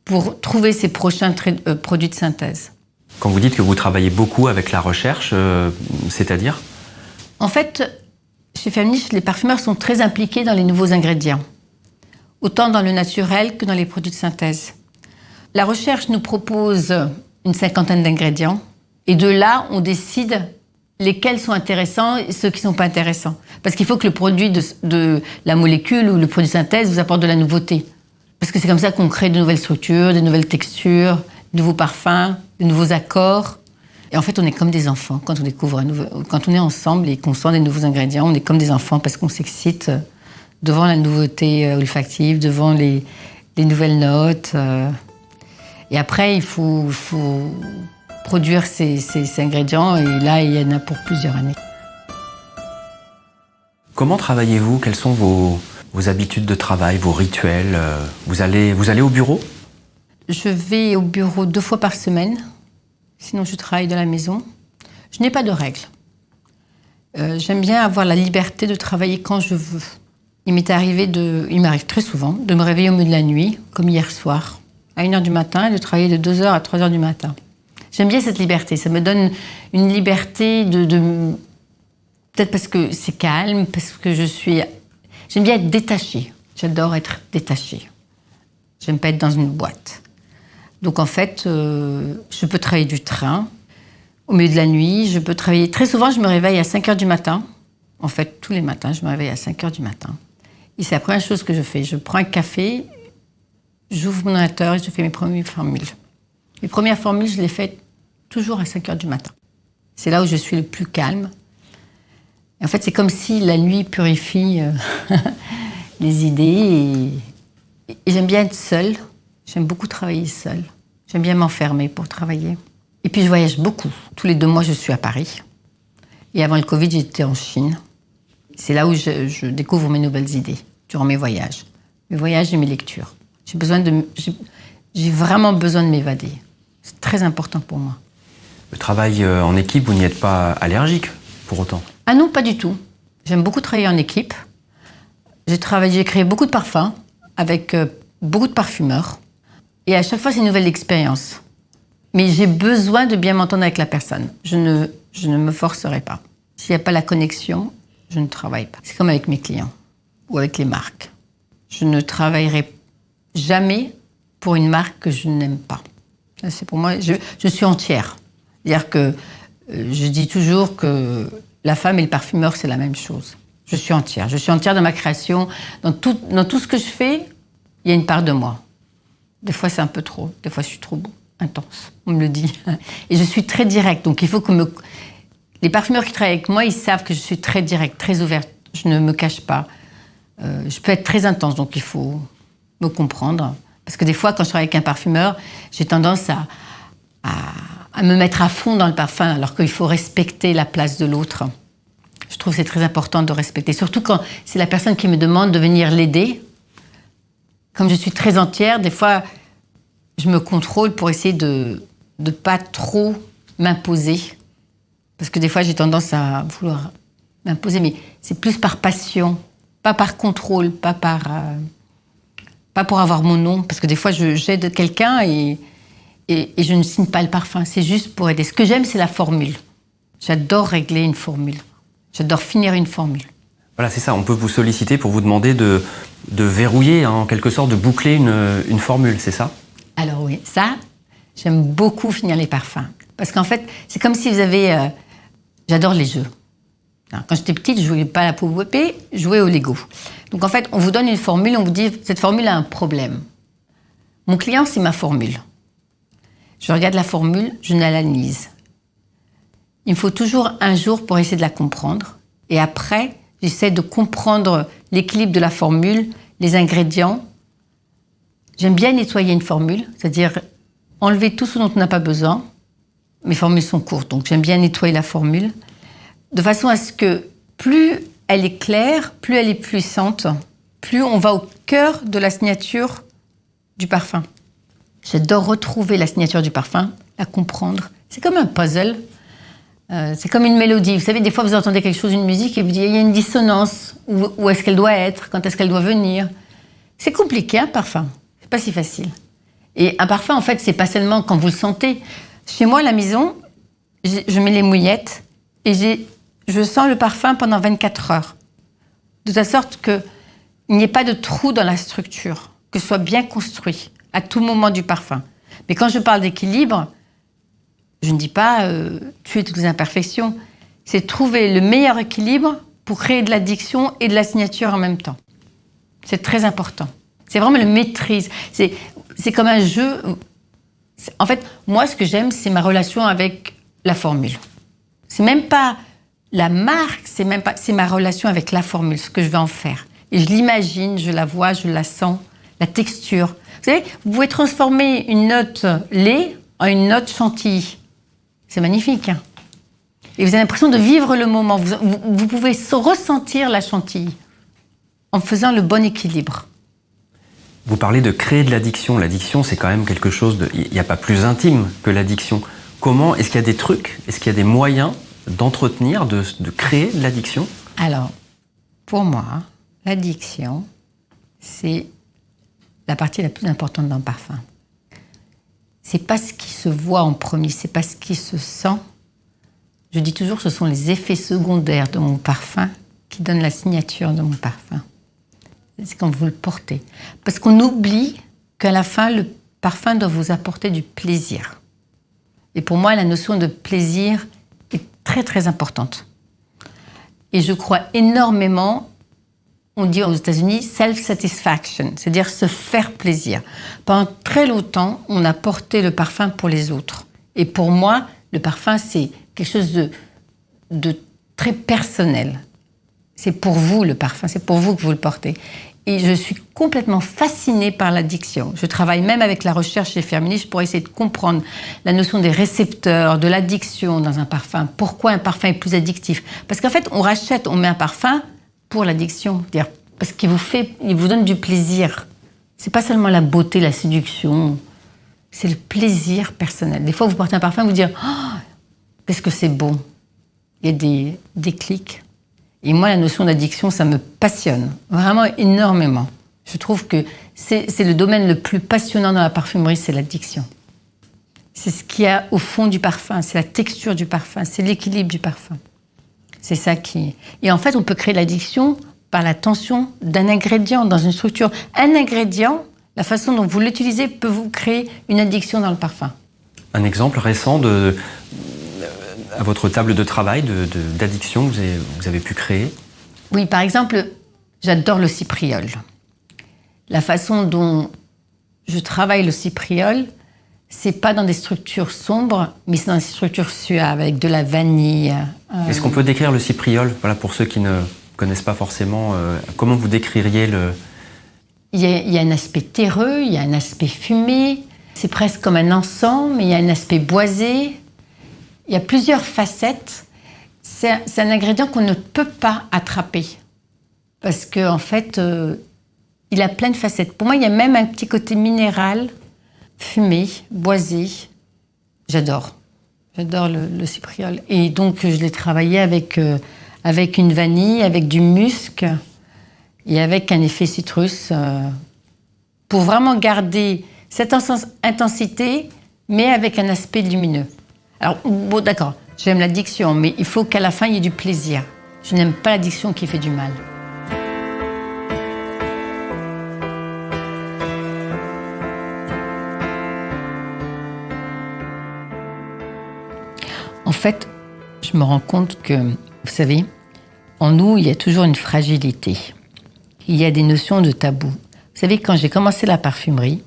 pour trouver ces prochains produits de synthèse. Quand vous dites que vous travaillez beaucoup avec la recherche, c'est-à-dire? En fait, chez Firmenich, les parfumeurs sont très impliqués dans les nouveaux ingrédients, autant dans le naturel que dans les produits de synthèse. La recherche nous propose une 50aine d'ingrédients, et de là, on décide lesquels sont intéressants et ceux qui ne sont pas intéressants. Parce qu'il faut que le produit de la molécule ou le produit de synthèse vous apporte de la nouveauté. Parce que c'est comme ça qu'on crée de nouvelles structures, de nouvelles textures, de nouveaux parfums, de nouveaux accords. Et en fait, on est comme des enfants quand on découvre quand on est ensemble et qu'on sent des nouveaux ingrédients. On est comme des enfants parce qu'on s'excite devant la nouveauté olfactive, devant les nouvelles notes. Et après, il faut produire ces ingrédients. Et là, il y en a pour plusieurs années. Comment travaillez-vous? Quelles sont vos habitudes de travail, vos rituels? Vous allez au bureau? Je vais au bureau 2 fois par semaine. Sinon, je travaille de la maison. Je n'ai pas de règles. J'aime bien avoir la liberté de travailler quand je veux. Il m'arrive très souvent de me réveiller au milieu de la nuit, comme hier soir, à 1h du matin, et de travailler de 2h à 3h du matin. J'aime bien cette liberté. Ça me donne une liberté peut-être parce que c'est calme, parce que j'aime bien être détachée. J'adore être détachée. J'aime pas être dans une boîte. Donc en fait, je peux travailler du train, au milieu de la nuit. Je peux travailler... Très souvent, je me réveille à 5h du matin. En fait, tous les matins, je me réveille à 5h du matin. Et c'est la première chose que je fais. Je prends un café, j'ouvre mon ordinateur et je fais mes premières formules. Les premières formules, je les fais toujours à 5h du matin. C'est là où je suis le plus calme. Et en fait, c'est comme si la nuit purifie les idées. Et j'aime bien être seule. J'aime beaucoup travailler seule. J'aime bien m'enfermer pour travailler. Et puis, je voyage beaucoup. Tous les 2 mois, je suis à Paris. Et avant le Covid, j'étais en Chine. C'est là où je découvre mes nouvelles idées, durant mes voyages. Mes voyages et mes lectures. J'ai vraiment besoin de m'évader. C'est très important pour moi. Le travail en équipe, vous n'y êtes pas allergique, pour autant? Ah non, pas du tout. J'aime beaucoup travailler en équipe. J'ai créé beaucoup de parfums avec beaucoup de parfumeurs. Et à chaque fois, c'est une nouvelle expérience. Mais j'ai besoin de bien m'entendre avec la personne. Je ne me forcerai pas. S'il n'y a pas la connexion, je ne travaille pas. C'est comme avec mes clients ou avec les marques. Je ne travaillerai jamais pour une marque que je n'aime pas. C'est pour moi, je suis entière. C'est-à-dire que je dis toujours que la femme et le parfumeur, c'est la même chose. Je suis entière. Je suis entière dans ma création. Dans tout ce que je fais, il y a une part de moi. Des fois, c'est un peu trop. Des fois, je suis trop intense. On me le dit. Et je suis très directe. Donc, il faut que les parfumeurs qui travaillent avec moi, ils savent que je suis très directe, très ouverte. Je ne me cache pas. Je peux être très intense, donc il faut me comprendre. Parce que des fois, quand je travaille avec un parfumeur, j'ai tendance à me mettre à fond dans le parfum, alors qu'il faut respecter la place de l'autre. Je trouve que c'est très important de respecter. Surtout quand c'est la personne qui me demande de venir l'aider. Comme je suis très entière, des fois, je me contrôle pour essayer de ne pas trop m'imposer. Parce que des fois, j'ai tendance à vouloir m'imposer, mais c'est plus par passion, pas par contrôle, pas pour avoir mon nom. Parce que des fois, j'aide quelqu'un et je ne signe pas le parfum. C'est juste pour aider. Ce que j'aime, c'est la formule. J'adore régler une formule. J'adore finir une formule. Voilà, c'est ça. On peut vous solliciter pour vous demander de verrouiller, hein, en quelque sorte, de boucler une formule, c'est ça? Alors oui, ça, j'aime beaucoup finir les parfums. Parce qu'en fait, c'est comme si vous avez... j'adore les jeux. Quand j'étais petite, je jouais pas à la poupée, je jouais au Lego. Donc en fait, on vous donne une formule, on vous dit, cette formule a un problème. Mon client, c'est ma formule. Je regarde la formule, je l'analyse. Il me faut toujours un jour pour essayer de la comprendre. Et après, j'essaie de comprendre l'équilibre de la formule, les ingrédients. J'aime bien nettoyer une formule, c'est-à-dire enlever tout ce dont on n'a pas besoin. Mes formules sont courtes, donc j'aime bien nettoyer la formule, de façon à ce que plus elle est claire, plus elle est puissante, plus on va au cœur de la signature du parfum. J'adore retrouver la signature du parfum, la comprendre. C'est comme un puzzle. C'est comme une mélodie. Vous savez, des fois, vous entendez quelque chose, une musique, et vous dites, il y a une dissonance. Où est-ce qu'elle doit être? Quand est-ce qu'elle doit venir? C'est compliqué, un parfum. C'est pas si facile. Et un parfum, en fait, c'est pas seulement quand vous le sentez. Chez moi, à la maison, je mets les mouillettes et je sens le parfum pendant 24 heures. De telle sorte qu'il n'y ait pas de trou dans la structure, que ce soit bien construit à tout moment du parfum. Mais quand je parle d'équilibre, je ne dis pas tuer toutes les imperfections. C'est trouver le meilleur équilibre pour créer de l'addiction et de la signature en même temps. C'est très important. C'est vraiment le maîtrise. C'est comme un jeu. En fait, moi, ce que j'aime, c'est ma relation avec la formule. C'est même pas la marque, c'est ma relation avec la formule, ce que je vais en faire. Et je l'imagine, je la vois, je la sens, la texture. Vous savez, vous pouvez transformer une note lait en une note chantilly. C'est magnifique. Hein, et vous avez l'impression de vivre le moment. Vous pouvez ressentir la chantilly en faisant le bon équilibre. Vous parlez de créer de l'addiction. L'addiction, c'est quand même quelque chose de... Il n'y a pas plus intime que l'addiction. Comment? Est-ce qu'il y a des trucs? Est-ce qu'il y a des moyens d'entretenir, de créer de l'addiction? Alors, pour moi, l'addiction, c'est la partie la plus importante d'un parfum. C'est pas ce qui se voit en premier, c'est pas ce qui se sent. Je dis toujours que ce sont les effets secondaires de mon parfum qui donnent la signature de mon parfum. C'est quand vous le portez. Parce qu'on oublie qu'à la fin, le parfum doit vous apporter du plaisir. Et pour moi, la notion de plaisir est très, très importante. Et je crois énormément, on dit aux États-Unis, self-satisfaction, c'est-à-dire se faire plaisir. Pendant très longtemps, on a porté le parfum pour les autres. Et pour moi, le parfum, c'est quelque chose de très personnel. C'est pour vous, le parfum, c'est pour vous que vous le portez. Et je suis complètement fascinée par l'addiction. Je travaille même avec la recherche chez Firmenich pour essayer de comprendre la notion des récepteurs, de l'addiction dans un parfum. Pourquoi un parfum est plus addictif? Parce qu'en fait, on met un parfum pour l'addiction. C'est-à-dire parce qu'il vous donne du plaisir. C'est pas seulement la beauté, la séduction. C'est le plaisir personnel. Des fois, vous portez un parfum, vous dites « Oh, qu'est-ce que c'est beau !» Il y a des déclics. Et moi, la notion d'addiction, ça me passionne vraiment énormément. Je trouve que c'est le domaine le plus passionnant dans la parfumerie, c'est l'addiction. C'est ce qu'il y a au fond du parfum, c'est la texture du parfum, c'est l'équilibre du parfum. C'est ça qui... Et en fait, on peut créer l'addiction par la tension d'un ingrédient dans une structure. Un ingrédient, la façon dont vous l'utilisez peut vous créer une addiction dans le parfum. Un exemple récent à votre table de travail d'addiction que vous avez pu créer? Oui, par exemple, j'adore le cypriol. La façon dont je travaille le cypriol, c'est pas dans des structures sombres, mais c'est dans des structures suaves, avec de la vanille. Est-ce qu'on peut décrire le cypriol, voilà, pour ceux qui ne connaissent pas forcément, comment vous décririez le... Il y a un aspect terreux, il y a un aspect fumé, c'est presque comme un encens, mais il y a un aspect boisé. Il y a plusieurs facettes. C'est un ingrédient qu'on ne peut pas attraper. Parce qu'en fait, il a plein de facettes. Pour moi, il y a même un petit côté minéral, fumé, boisé. J'adore. J'adore le cypriol. Et donc, je l'ai travaillé avec une vanille, avec du musc et avec un effet citrus pour vraiment garder cette intensité, mais avec un aspect lumineux. Alors, bon, d'accord, j'aime l'addiction, mais il faut qu'à la fin, il y ait du plaisir. Je n'aime pas l'addiction qui fait du mal. En fait, je me rends compte que, vous savez, en nous, il y a toujours une fragilité. Il y a des notions de tabou. Vous savez, quand j'ai commencé la parfumerie,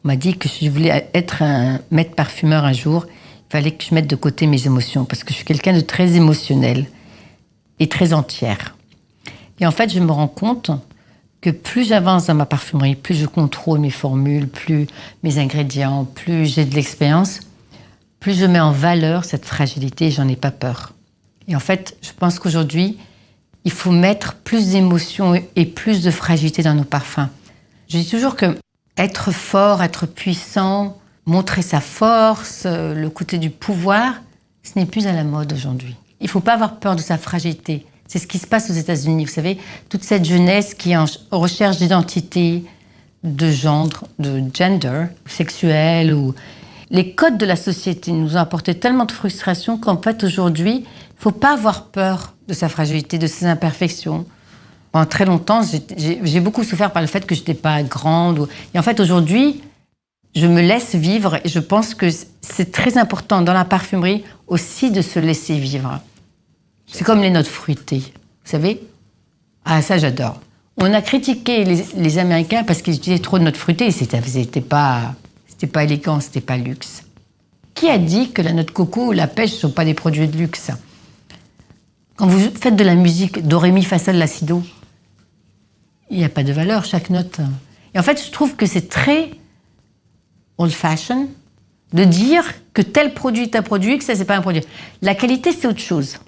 on m'a dit que si je voulais être un maître parfumeur un jour, il fallait que je mette de côté mes émotions, parce que je suis quelqu'un de très émotionnel et très entière. Et en fait, je me rends compte que plus j'avance dans ma parfumerie, plus je contrôle mes formules, plus mes ingrédients, plus j'ai de l'expérience, plus je mets en valeur cette fragilité et j'en ai pas peur. Et en fait, je pense qu'aujourd'hui, il faut mettre plus d'émotions et plus de fragilité dans nos parfums. Je dis toujours que être fort, être puissant, montrer sa force, le côté du pouvoir, ce n'est plus à la mode aujourd'hui. Il ne faut pas avoir peur de sa fragilité. C'est ce qui se passe aux États-Unis. Vous savez, toute cette jeunesse qui est en recherche d'identité, de genre, de gender, sexuel, ou les codes de la société nous ont apporté tellement de frustration qu'en fait, aujourd'hui, il ne faut pas avoir peur de sa fragilité, de ses imperfections. Pendant très longtemps, j'ai beaucoup souffert par le fait que je n'étais pas grande. Et en fait, aujourd'hui, je me laisse vivre et je pense que c'est très important dans la parfumerie aussi de se laisser vivre. C'est comme les notes fruitées, vous savez? Ah, ça, j'adore. On a critiqué les Américains parce qu'ils utilisaient trop de notes fruitées et c'était pas élégant, c'était pas luxe. Qui a dit que la note coco ou la pêche ne sont pas des produits de luxe? Quand vous faites de la musique, do, ré, mi, fa, sol, la, si, do, il n'y a pas de valeur, chaque note. Et en fait, je trouve que c'est très old-fashioned de dire que tel produit est un produit, que ça, c'est pas un produit. La qualité, c'est autre chose.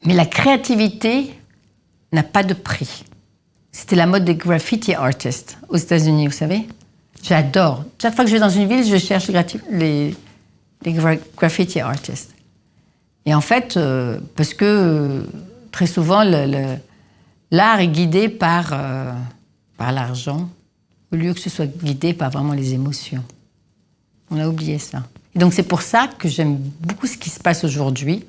Mais la créativité n'a pas de prix. C'était la mode des graffiti artists aux États-Unis, vous savez. J'adore. Chaque fois que je vais dans une ville, je cherche les graffiti artists. Et en fait, parce que très souvent, l'art est guidé par l'argent, au lieu que ce soit guidé par vraiment les émotions. On a oublié ça. Et donc c'est pour ça que j'aime beaucoup ce qui se passe aujourd'hui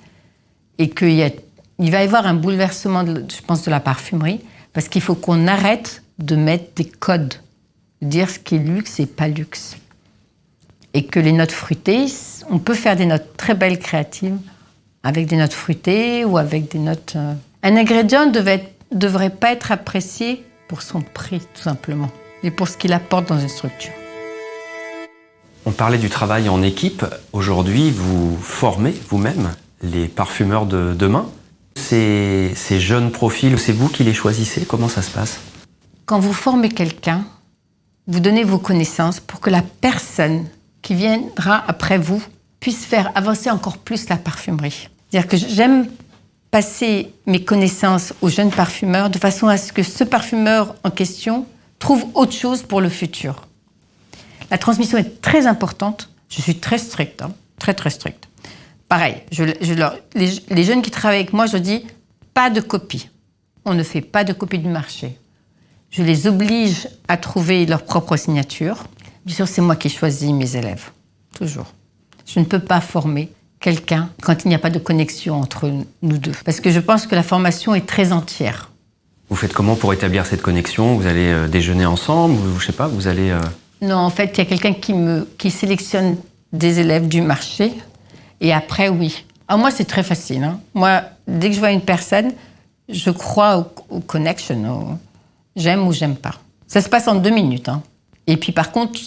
et qu'il va y avoir un bouleversement, je pense, de la parfumerie, parce qu'il faut qu'on arrête de mettre des codes, de dire ce qui est luxe et pas luxe. Et que les notes fruitées, on peut faire des notes très belles créatives avec des notes fruitées ou avec des notes... Un ingrédient ne devrait pas être apprécié pour son prix, tout simplement, et pour ce qu'il apporte dans une structure. On parlait du travail en équipe. Aujourd'hui, vous formez vous-même les parfumeurs de demain. Ces jeunes profils, c'est vous qui les choisissez? Comment ça se passe? Quand vous formez quelqu'un, vous donnez vos connaissances pour que la personne qui viendra après vous puisse faire avancer encore plus la parfumerie. C'est-à-dire que j'aime passer mes connaissances aux jeunes parfumeurs de façon à ce que ce parfumeur en question trouve autre chose pour le futur. La transmission est très importante. Je suis très stricte, très très stricte. Pareil, les jeunes qui travaillent avec moi, je dis pas de copie. On ne fait pas de copie du marché. Je les oblige à trouver leur propre signature. Bien sûr, c'est moi qui choisis mes élèves. Toujours. Je ne peux pas former quelqu'un quand il n'y a pas de connexion entre nous deux. Parce que je pense que la formation est très entière. Vous faites comment pour établir cette connexion? Vous allez déjeuner ensemble? Je sais pas, vous allez... Non, en fait, il y a quelqu'un qui sélectionne des élèves du marché. Et après, oui. Alors moi, c'est très facile. Hein. Moi, dès que je vois une personne, je crois au connection, j'aime ou j'aime pas. Ça se passe en 2 minutes. Hein. Et puis par contre,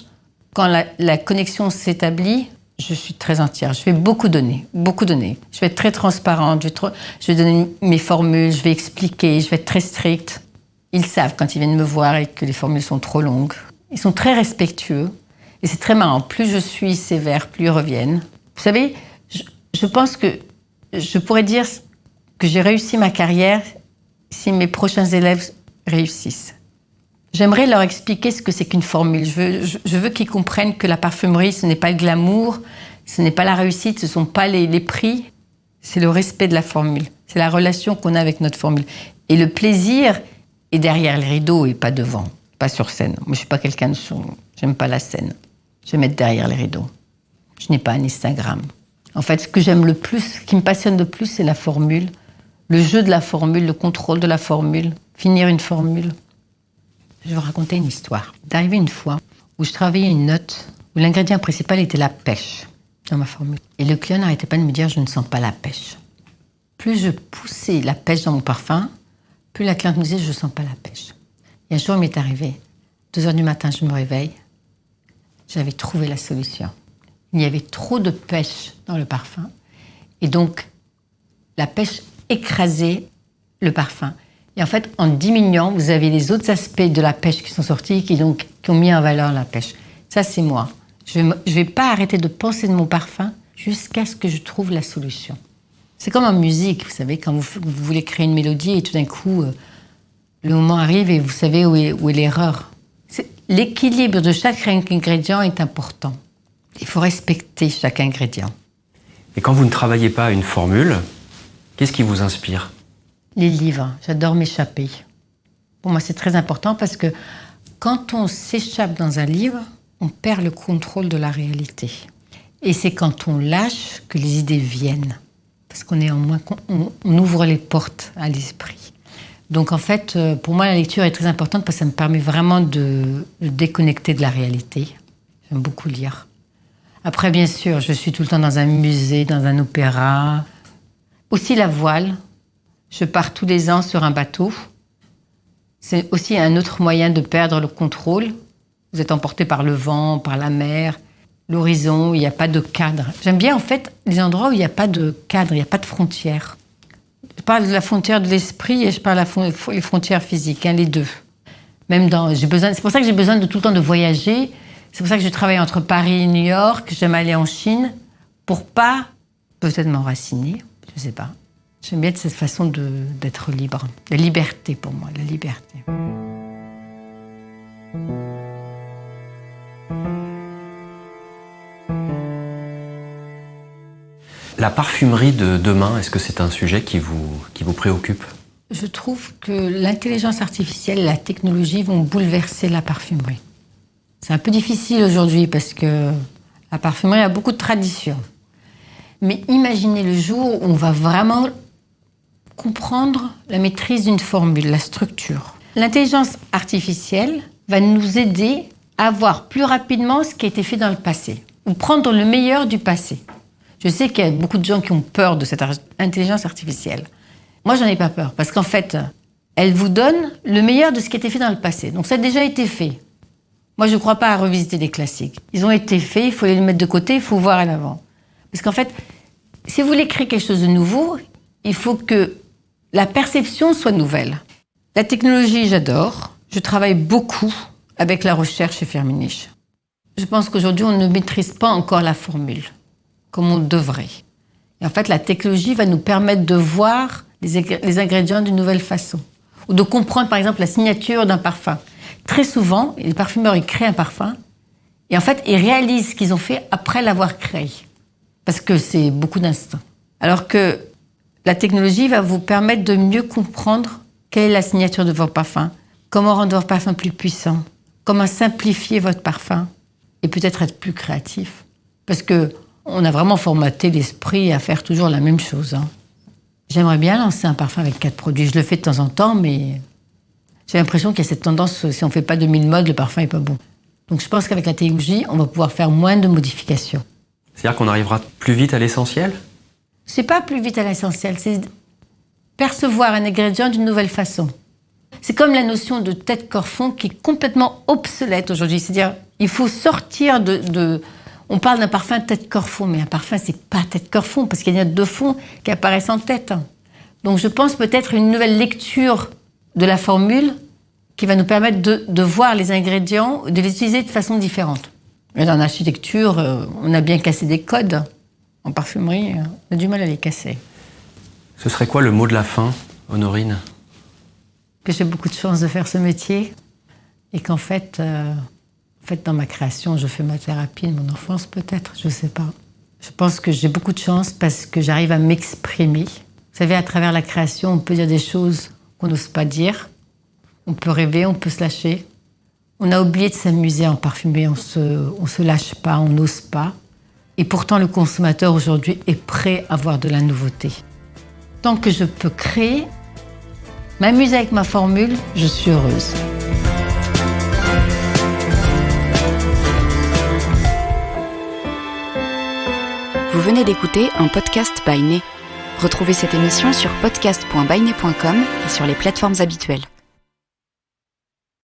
quand la connexion s'établit, je suis très entière. Je vais beaucoup donner. Je vais être très transparente, je vais donner mes formules, je vais expliquer, je vais être très stricte. Ils savent quand ils viennent me voir et que les formules sont trop longues. Ils sont très respectueux. Et c'est très marrant. Plus je suis sévère, plus ils reviennent. Vous savez, je pense que je pourrais dire que j'ai réussi ma carrière si mes prochains élèves réussissent. J'aimerais leur expliquer ce que c'est qu'une formule. Je veux qu'ils comprennent que la parfumerie, ce n'est pas le glamour, ce n'est pas la réussite, ce ne sont pas les prix, c'est le respect de la formule. C'est la relation qu'on a avec notre formule. Et le plaisir est derrière les rideaux et pas devant, pas sur scène. Moi, je ne suis pas quelqu'un de son... J'aime pas la scène. Je vais mettre derrière les rideaux. Je n'ai pas un Instagram. En fait, ce que j'aime le plus, ce qui me passionne le plus, c'est la formule. Le jeu de la formule, le contrôle de la formule, finir une formule. Je vais vous raconter une histoire. Il est arrivé une fois où je travaillais une note où l'ingrédient principal était la pêche dans ma formule. Et le client n'arrêtait pas de me dire « je ne sens pas la pêche ». Plus je poussais la pêche dans mon parfum, plus la cliente me disait « je ne sens pas la pêche ». Et un jour, il m'est arrivé, 2h du matin, je me réveille, j'avais trouvé la solution. Il y avait trop de pêche dans le parfum. Et donc, la pêche écrasait le parfum. Et en fait, en diminuant, vous avez les autres aspects de la pêche qui sont sortis, qui ont mis en valeur la pêche. Ça, c'est moi. Je ne vais pas arrêter de penser de mon parfum jusqu'à ce que je trouve la solution. C'est comme en musique, vous savez, quand vous voulez créer une mélodie et tout d'un coup, le moment arrive et vous savez où est l'erreur. L'équilibre de chaque ingrédient est important. Il faut respecter chaque ingrédient. Et quand vous ne travaillez pas une formule, qu'est-ce qui vous inspire? Les livres, j'adore m'échapper. Pour moi, c'est très important parce que quand on s'échappe dans un livre, on perd le contrôle de la réalité. Et c'est quand on lâche que les idées viennent. Parce qu'on est on ouvre les portes à l'esprit. Donc en fait, pour moi, la lecture est très importante parce que ça me permet vraiment de déconnecter de la réalité. J'aime beaucoup lire. Après, bien sûr, je suis tout le temps dans un musée, dans un opéra. Aussi la voile. Je pars tous les ans sur un bateau. C'est aussi un autre moyen de perdre le contrôle. Vous êtes emporté par le vent, par la mer, l'horizon, il n'y a pas de cadre. J'aime bien en fait les endroits où il n'y a pas de cadre, il n'y a pas de frontières. Je parle de la frontière de l'esprit et je parle des frontières physiques, les deux. C'est pour ça que j'ai besoin de tout le temps de voyager. C'est pour ça que je travaille entre Paris et New York. J'aime aller en Chine pour pas peut-être m'enraciner, je ne sais pas. J'aime bien cette façon d'être libre. La liberté pour moi, la liberté. La parfumerie de demain, est-ce que c'est un sujet qui vous préoccupe? Je trouve que l'intelligence artificielle et la technologie vont bouleverser la parfumerie. C'est un peu difficile aujourd'hui parce que la parfumerie a beaucoup de traditions. Mais imaginez le jour où on va vraiment comprendre la maîtrise d'une formule, la structure. L'intelligence artificielle va nous aider à voir plus rapidement ce qui a été fait dans le passé, ou prendre le meilleur du passé. Je sais qu'il y a beaucoup de gens qui ont peur de cette intelligence artificielle. Moi, j'en ai pas peur, parce qu'en fait, elle vous donne le meilleur de ce qui a été fait dans le passé. Donc ça a déjà été fait. Moi, je ne crois pas à revisiter des classiques. Ils ont été faits, il faut les mettre de côté, il faut voir à l'avant. Parce qu'en fait, si vous voulez créer quelque chose de nouveau, il faut que la perception soit nouvelle. La technologie, j'adore. Je travaille beaucoup avec la recherche chez Firmenich. Je pense qu'aujourd'hui, on ne maîtrise pas encore la formule comme on devrait. Et en fait, la technologie va nous permettre de voir les ingrédients d'une nouvelle façon. Ou de comprendre, par exemple, la signature d'un parfum. Très souvent, les parfumeurs, ils créent un parfum et en fait, ils réalisent ce qu'ils ont fait après l'avoir créé. Parce que c'est beaucoup d'instinct. Alors que La technologie va vous permettre de mieux comprendre quelle est la signature de votre parfum, comment rendre votre parfum plus puissant, comment simplifier votre parfum et peut-être être plus créatif. Parce qu'on a vraiment formaté l'esprit à faire toujours la même chose. J'aimerais bien lancer un parfum avec 4 produits. Je le fais de temps en temps, mais j'ai l'impression qu'il y a cette tendance, si on ne fait pas 2000 modes, le parfum n'est pas bon. Donc je pense qu'avec la technologie, on va pouvoir faire moins de modifications. C'est-à-dire qu'on arrivera plus vite à l'essentiel ? C'est pas plus vite à l'essentiel, c'est percevoir un ingrédient d'une nouvelle façon. C'est comme la notion de tête-corps-fond qui est complètement obsolète aujourd'hui. C'est-à-dire, il faut sortir de... On parle d'un parfum tête-corps-fond, mais un parfum, c'est pas tête-corps-fond, parce qu'il y a 2 fonds qui apparaissent en tête. Donc je pense peut-être une nouvelle lecture de la formule qui va nous permettre de voir les ingrédients, de les utiliser de façon différente. Et dans l'architecture, on a bien cassé des codes. En parfumerie, on a du mal à les casser. Ce serait quoi le mot de la fin, Honorine ? Que j'ai beaucoup de chance de faire ce métier et qu'en fait, dans ma création, je fais ma thérapie de mon enfance peut-être, je ne sais pas. Je pense que j'ai beaucoup de chance parce que j'arrive à m'exprimer. Vous savez, à travers la création, on peut dire des choses qu'on n'ose pas dire. On peut rêver, on peut se lâcher. On a oublié de s'amuser en parfumerie, on se lâche pas, on n'ose pas. Et pourtant, le consommateur aujourd'hui est prêt à voir de la nouveauté. Tant que je peux créer, m'amuser avec ma formule, je suis heureuse. Vous venez d'écouter un podcast by Né. Retrouvez cette émission sur podcast.byné.com et sur les plateformes habituelles.